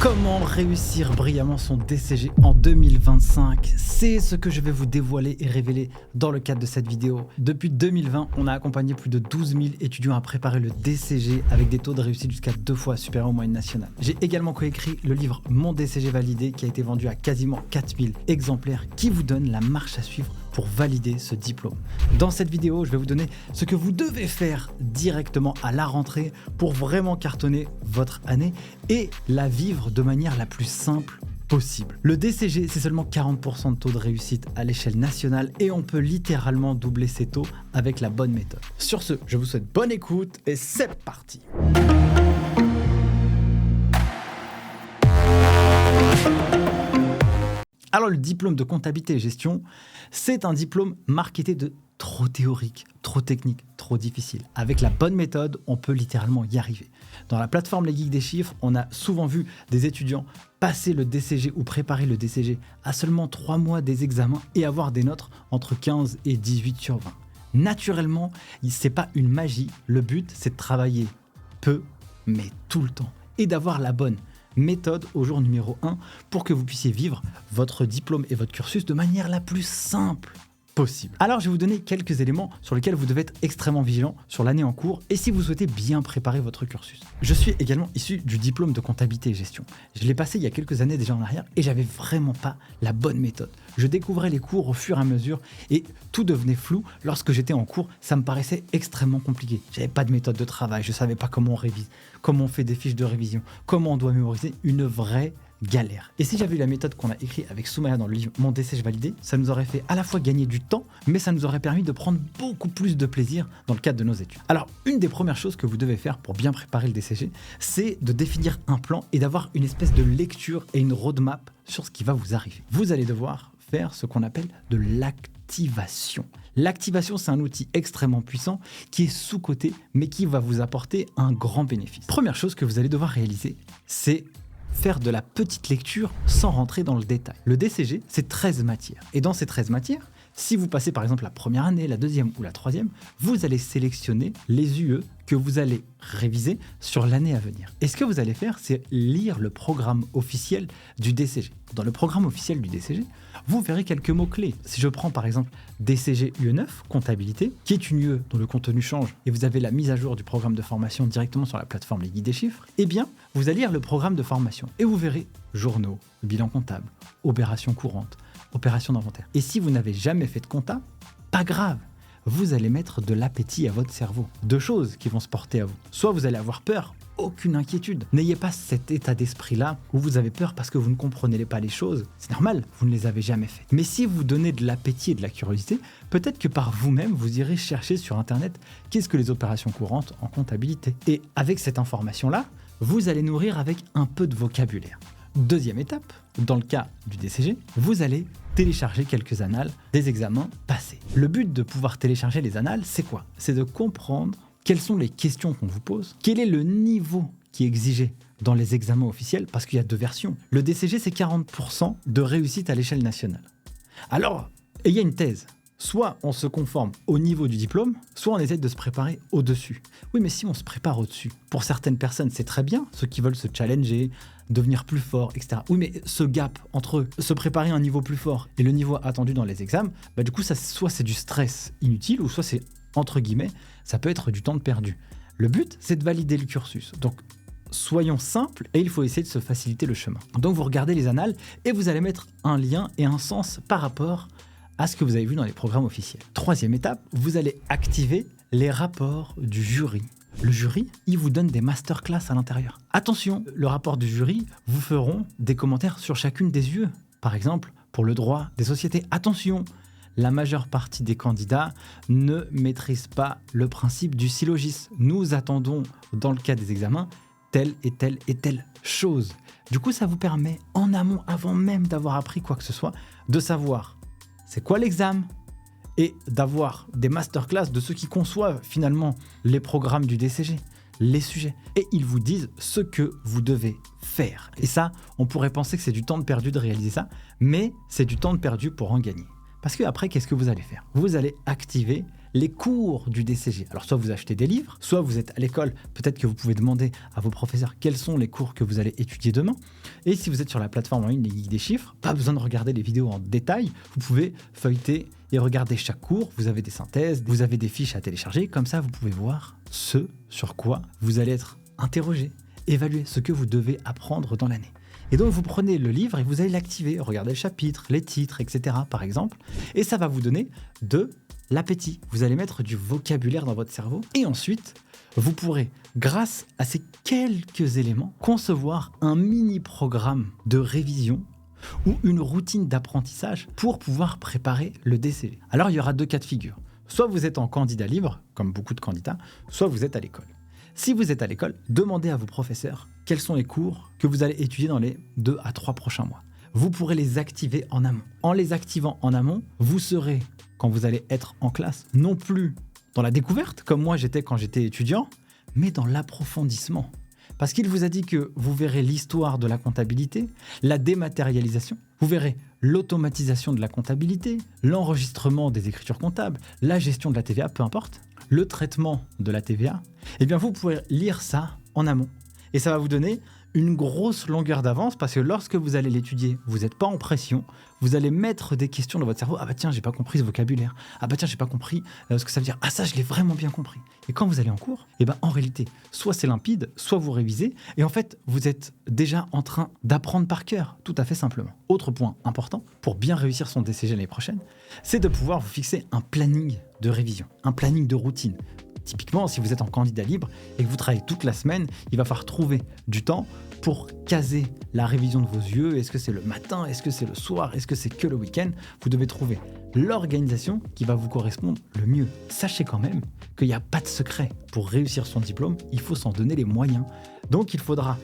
Comment réussir brillamment son DCG en 2025? C'est ce que je vais vous dévoiler et révéler dans le cadre de cette vidéo. Depuis 2020, on a accompagné plus de 12 000 étudiants à préparer le DCG avec des taux de réussite jusqu'à 2 fois supérieurs aux moyennes nationales. J'ai également coécrit le livre Mon DCG validé qui a été vendu à quasiment 4000 exemplaires qui vous donne la marche à suivre pour valider ce diplôme. Dans cette vidéo, je vais vous donner ce que vous devez faire directement à la rentrée pour vraiment cartonner votre année et la vivre de manière la plus simple possible. Le DCG, c'est seulement 40% de taux de réussite à l'échelle nationale et on peut littéralement doubler ces taux avec la bonne méthode. Sur ce, je vous souhaite bonne écoute et c'est parti. Alors le diplôme de comptabilité et gestion, c'est un diplôme marketé de trop théorique, trop technique, trop difficile. Avec la bonne méthode, on peut littéralement y arriver. Dans la plateforme Les Geeks des Chiffres, on a souvent vu des étudiants passer le DCG ou préparer le DCG à seulement 3 mois des examens et avoir des notes entre 15 et 18 sur 20. Naturellement, c'est pas une magie. Le but, c'est de travailler peu, mais tout le temps et d'avoir la bonne méthode au jour numéro 1 pour que vous puissiez vivre votre diplôme et votre cursus de manière la plus simple possible. Alors je vais vous donner quelques éléments sur lesquels vous devez être extrêmement vigilant sur l'année en cours et si vous souhaitez bien préparer votre cursus. Je suis également issu du diplôme de comptabilité et gestion. Je l'ai passé il y a quelques années déjà en arrière et j'avais vraiment pas la bonne méthode. Je découvrais les cours au fur et à mesure et tout devenait flou. Lorsque j'étais en cours, ça me paraissait extrêmement compliqué. J'avais pas de méthode de travail, je savais pas comment on révise, comment on fait des fiches de révision, comment on doit mémoriser, une vraie galère. Et si j'avais eu la méthode qu'on a écrite avec Soumaya dans le livre Mon DCG validé, ça nous aurait fait à la fois gagner du temps, mais ça nous aurait permis de prendre beaucoup plus de plaisir dans le cadre de nos études. Alors, une des premières choses que vous devez faire pour bien préparer le DCG, c'est de définir un plan et d'avoir une espèce de lecture et une roadmap sur ce qui va vous arriver. Vous allez devoir faire ce qu'on appelle de l'activation. L'activation, c'est un outil extrêmement puissant qui est sous-coté, mais qui va vous apporter un grand bénéfice. Première chose que vous allez devoir réaliser, c'est faire de la petite lecture sans rentrer dans le détail. Le DCG, c'est 13 matières. Et dans ces 13 matières, si vous passez par exemple la première année, la deuxième ou la troisième, vous allez sélectionner les UE que vous allez réviser sur l'année à venir. Et ce que vous allez faire, c'est lire le programme officiel du DCG. Dans le programme officiel du DCG, vous verrez quelques mots-clés. Si je prends par exemple DCG UE9, comptabilité, qui est une UE dont le contenu change et vous avez la mise à jour du programme de formation directement sur la plateforme Les Guides des Chiffres, eh bien, vous allez lire le programme de formation et vous verrez journaux, bilan comptable, opérations courantes, opération d'inventaire. Et si vous n'avez jamais fait de compta, pas grave, vous allez mettre de l'appétit à votre cerveau. Deux choses qui vont se porter à vous. Soit vous allez avoir peur, aucune inquiétude. N'ayez pas cet état d'esprit-là où vous avez peur parce que vous ne comprenez pas les choses. C'est normal, vous ne les avez jamais faites. Mais si vous donnez de l'appétit et de la curiosité, peut-être que par vous-même, vous irez chercher sur Internet qu'est-ce que les opérations courantes en comptabilité. Et avec cette information-là, vous allez nourrir avec un peu de vocabulaire. Deuxième étape, dans le cas du DCG, vous allez télécharger quelques annales des examens passés. Le but de pouvoir télécharger les annales, c'est quoi? C'est de comprendre quelles sont les questions qu'on vous pose, quel est le niveau qui est exigé dans les examens officiels, parce qu'il y a deux versions. Le DCG, c'est 40% de réussite à l'échelle nationale. Alors, il y a une thèse. Soit on se conforme au niveau du diplôme, soit on essaie de se préparer au-dessus. Oui, mais si on se prépare au-dessus, pour certaines personnes, c'est très bien, ceux qui veulent se challenger, devenir plus fort, etc. Oui, mais ce gap entre se préparer à un niveau plus fort et le niveau attendu dans les examens, du coup, ça, soit c'est du stress inutile, ou soit c'est, entre guillemets, ça peut être du temps de perdu. Le but, c'est de valider le cursus. Donc, soyons simples et il faut essayer de se faciliter le chemin. Donc, vous regardez les annales et vous allez mettre un lien et un sens par rapport à ce que vous avez vu dans les programmes officiels. Troisième étape, vous allez activer les rapports du jury. Le jury, il vous donne des masterclass à l'intérieur. Attention, le rapport du jury vous feront des commentaires sur chacune des UE. Par exemple, pour le droit des sociétés, attention, la majeure partie des candidats ne maîtrisent pas le principe du syllogisme. Nous attendons, dans le cas des examens, telle et telle et telle chose. Du coup, ça vous permet, en amont, avant même d'avoir appris quoi que ce soit, de savoir c'est quoi l'examen et d'avoir des masterclass de ceux qui conçoivent finalement les programmes du DCG, les sujets. Et ils vous disent ce que vous devez faire. Et ça, on pourrait penser que c'est du temps de perdu de réaliser ça, mais c'est du temps de perdu pour en gagner. Parce qu'après, qu'est-ce que vous allez faire? Vous allez activer les cours du DCG. Alors soit vous achetez des livres, soit vous êtes à l'école, peut-être que vous pouvez demander à vos professeurs quels sont les cours que vous allez étudier demain. Et si vous êtes sur la plateforme en ligne Les Geeks des Chiffres, pas besoin de regarder les vidéos en détail, vous pouvez feuilleter et regarder chaque cours, vous avez des synthèses, vous avez des fiches à télécharger, comme ça vous pouvez voir ce sur quoi vous allez être interrogé, évaluer ce que vous devez apprendre dans l'année. Et donc vous prenez le livre et vous allez l'activer, regardez le chapitre, les titres, etc. par exemple, et ça va vous donner de l'appétit. Vous allez mettre du vocabulaire dans votre cerveau et ensuite vous pourrez, grâce à ces quelques éléments, concevoir un mini-programme de révision ou une routine d'apprentissage pour pouvoir préparer le DCG. Alors il y aura 2 cas de figure. Soit vous êtes en candidat libre, comme beaucoup de candidats, soit vous êtes à l'école. Si vous êtes à l'école, demandez à vos professeurs quels sont les cours que vous allez étudier dans les 2 à 3 prochains mois. Vous pourrez les activer en amont. En les activant en amont, vous serez, quand vous allez être en classe, non plus dans la découverte, comme moi j'étais quand j'étais étudiant, mais dans l'approfondissement. Parce qu'il vous a dit que vous verrez l'histoire de la comptabilité, la dématérialisation, vous verrez l'automatisation de la comptabilité, l'enregistrement des écritures comptables, la gestion de la TVA, peu importe, le traitement de la TVA. Eh bien, vous pouvez lire ça en amont. Et ça va vous donner une grosse longueur d'avance parce que lorsque vous allez l'étudier, vous n'êtes pas en pression, vous allez mettre des questions dans votre cerveau. Ah bah tiens, j'ai pas compris ce vocabulaire. Ah bah tiens, j'ai pas compris ce que ça veut dire. Ah ça, je l'ai vraiment bien compris. Et quand vous allez en cours, eh ben en réalité, soit c'est limpide, soit vous révisez. Et en fait, vous êtes déjà en train d'apprendre par cœur, tout à fait simplement. Autre point important, pour bien réussir son DCG l'année prochaine, c'est de pouvoir vous fixer un planning de révision, un planning de routine. Typiquement, si vous êtes en candidat libre et que vous travaillez toute la semaine, il va falloir trouver du temps pour caser la révision de vos yeux. Est-ce que c'est le matin? Est-ce que c'est le soir? Est-ce que c'est que le week-end? Vous devez trouver l'organisation qui va vous correspondre le mieux. Sachez quand même qu'il n'y a pas de secret. Pour réussir son diplôme, il faut s'en donner les moyens. Donc il faudra,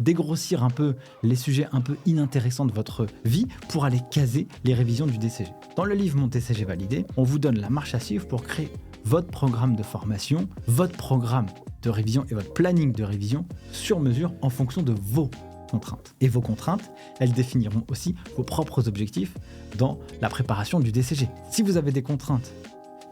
dégrossir un peu les sujets un peu inintéressants de votre vie pour aller caser les révisions du DCG. Dans le livre Mon DCG validé, on vous donne la marche à suivre pour créer votre programme de formation, votre programme de révision et votre planning de révision sur mesure en fonction de vos contraintes. Et vos contraintes, elles définiront aussi vos propres objectifs dans la préparation du DCG. Si vous avez des contraintes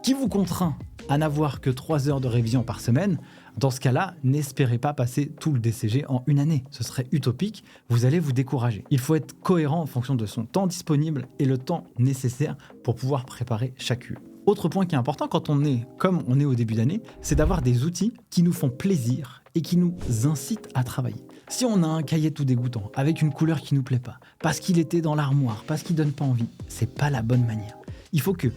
qui vous contraignent à n'avoir que 3 heures de révision par semaine, dans ce cas-là, n'espérez pas passer tout le DCG en une année. Ce serait utopique, vous allez vous décourager. Il faut être cohérent en fonction de son temps disponible et le temps nécessaire pour pouvoir préparer chacune. Autre point qui est important quand on est comme on est au début d'année, c'est d'avoir des outils qui nous font plaisir et qui nous incitent à travailler. Si on a un cahier tout dégoûtant, avec une couleur qui nous plaît pas, parce qu'il était dans l'armoire, parce qu'il donne pas envie, c'est pas la bonne manière. Il faut que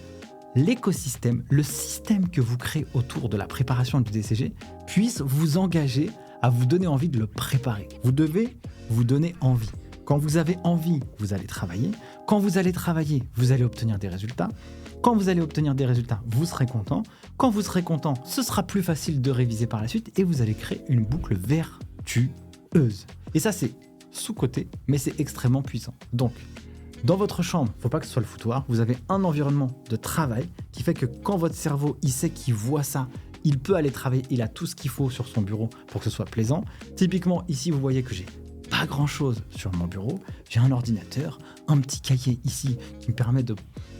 l'écosystème, le système que vous créez autour de la préparation du DCG puisse vous engager à vous donner envie de le préparer. Vous devez vous donner envie. Quand vous avez envie, vous allez travailler. Quand vous allez travailler, vous allez obtenir des résultats. Quand vous allez obtenir des résultats, vous serez content. Quand vous serez content, ce sera plus facile de réviser par la suite et vous allez créer une boucle vertueuse. Et ça, c'est sous-coté, mais c'est extrêmement puissant. Donc, dans votre chambre, il ne faut pas que ce soit le foutoir, vous avez un environnement de travail qui fait que quand votre cerveau, il sait qu'il voit ça, il peut aller travailler, il a tout ce qu'il faut sur son bureau pour que ce soit plaisant. Typiquement, ici, vous voyez que j'ai pas grand-chose sur mon bureau. J'ai un ordinateur, un petit cahier ici qui me permet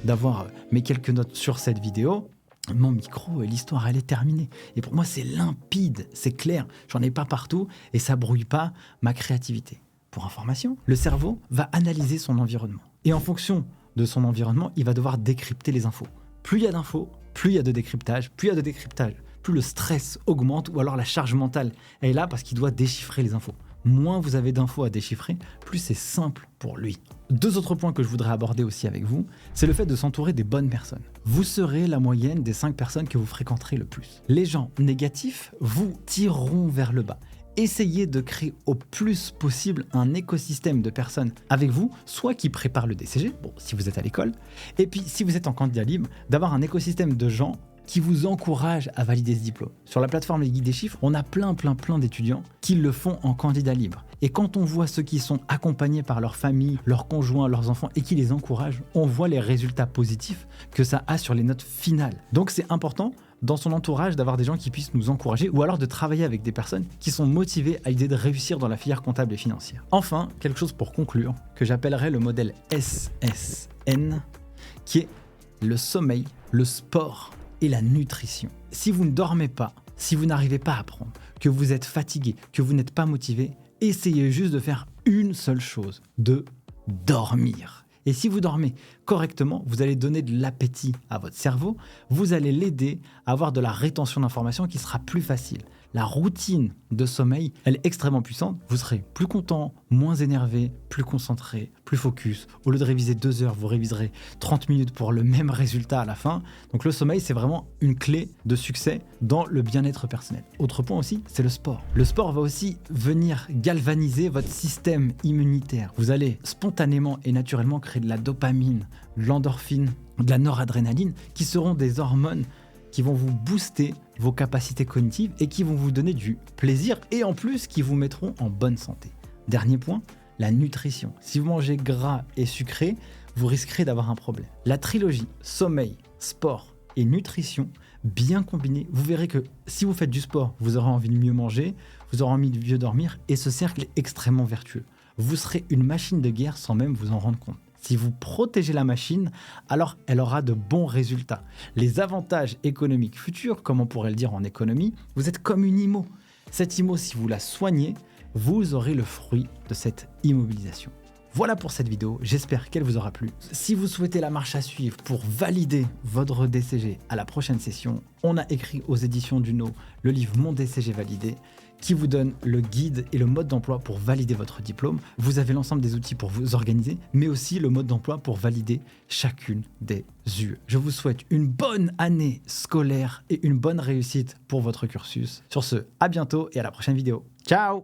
d'avoir mes quelques notes sur cette vidéo. Mon micro et l'histoire, elle est terminée. Et pour moi, c'est limpide, c'est clair. J'en ai pas partout et ça brouille pas ma créativité. Pour information, le cerveau va analyser son environnement. Et en fonction de son environnement, il va devoir décrypter les infos. Plus il y a d'infos, plus il y a de décryptage, plus le stress augmente ou alors la charge mentale est là parce qu'il doit déchiffrer les infos. Moins vous avez d'infos à déchiffrer, plus c'est simple pour lui. 2 autres points que je voudrais aborder aussi avec vous, c'est le fait de s'entourer des bonnes personnes. Vous serez la moyenne des 5 personnes que vous fréquenterez le plus. Les gens négatifs vous tireront vers le bas. Essayez de créer au plus possible un écosystème de personnes avec vous, soit qui préparent le DCG, si vous êtes à l'école, et puis si vous êtes en candidat libre, d'avoir un écosystème de gens qui vous encouragent à valider ce diplôme. Sur la plateforme Les Geeks des Chiffres, on a plein d'étudiants qui le font en candidat libre. Et quand on voit ceux qui sont accompagnés par leur famille, leurs conjoints, leurs enfants et qui les encouragent, on voit les résultats positifs que ça a sur les notes finales. Donc c'est important dans son entourage d'avoir des gens qui puissent nous encourager ou alors de travailler avec des personnes qui sont motivées à l'idée de réussir dans la filière comptable et financière. Enfin, quelque chose pour conclure que j'appellerais le modèle SSN, qui est le sommeil, le sport et la nutrition. Si vous ne dormez pas, si vous n'arrivez pas à apprendre, que vous êtes fatigué, que vous n'êtes pas motivé, essayez juste de faire une seule chose, de dormir. Et si vous dormez correctement, vous allez donner de l'appétit à votre cerveau, vous allez l'aider à avoir de la rétention d'informations qui sera plus facile. La routine de sommeil, elle est extrêmement puissante. Vous serez plus content, moins énervé, plus concentré, plus focus. Au lieu de réviser 2 heures, vous réviserez 30 minutes pour le même résultat à la fin. Donc le sommeil, c'est vraiment une clé de succès dans le bien-être personnel. Autre point aussi, c'est le sport. Le sport va aussi venir galvaniser votre système immunitaire. Vous allez spontanément et naturellement créer de la dopamine, de l'endorphine, de la noradrénaline, qui seront des hormones qui vont vous booster vos capacités cognitives et qui vont vous donner du plaisir et en plus qui vous mettront en bonne santé. Dernier point, la nutrition. Si vous mangez gras et sucré, vous risquerez d'avoir un problème. La trilogie sommeil, sport et nutrition, bien combinée, vous verrez que si vous faites du sport, vous aurez envie de mieux manger, vous aurez envie de mieux dormir et ce cercle est extrêmement vertueux. Vous serez une machine de guerre sans même vous en rendre compte. Si vous protégez la machine, alors elle aura de bons résultats. Les avantages économiques futurs, comme on pourrait le dire en économie, vous êtes comme une IMO. Cette IMO, si vous la soignez, vous aurez le fruit de cette immobilisation. Voilà pour cette vidéo, j'espère qu'elle vous aura plu. Si vous souhaitez la marche à suivre pour valider votre DCG à la prochaine session, on a écrit aux éditions Duno le livre Mon DCG validé, qui vous donne le guide et le mode d'emploi pour valider votre diplôme. Vous avez l'ensemble des outils pour vous organiser, mais aussi le mode d'emploi pour valider chacune des UE. Je vous souhaite une bonne année scolaire et une bonne réussite pour votre cursus. Sur ce, à bientôt et à la prochaine vidéo. Ciao!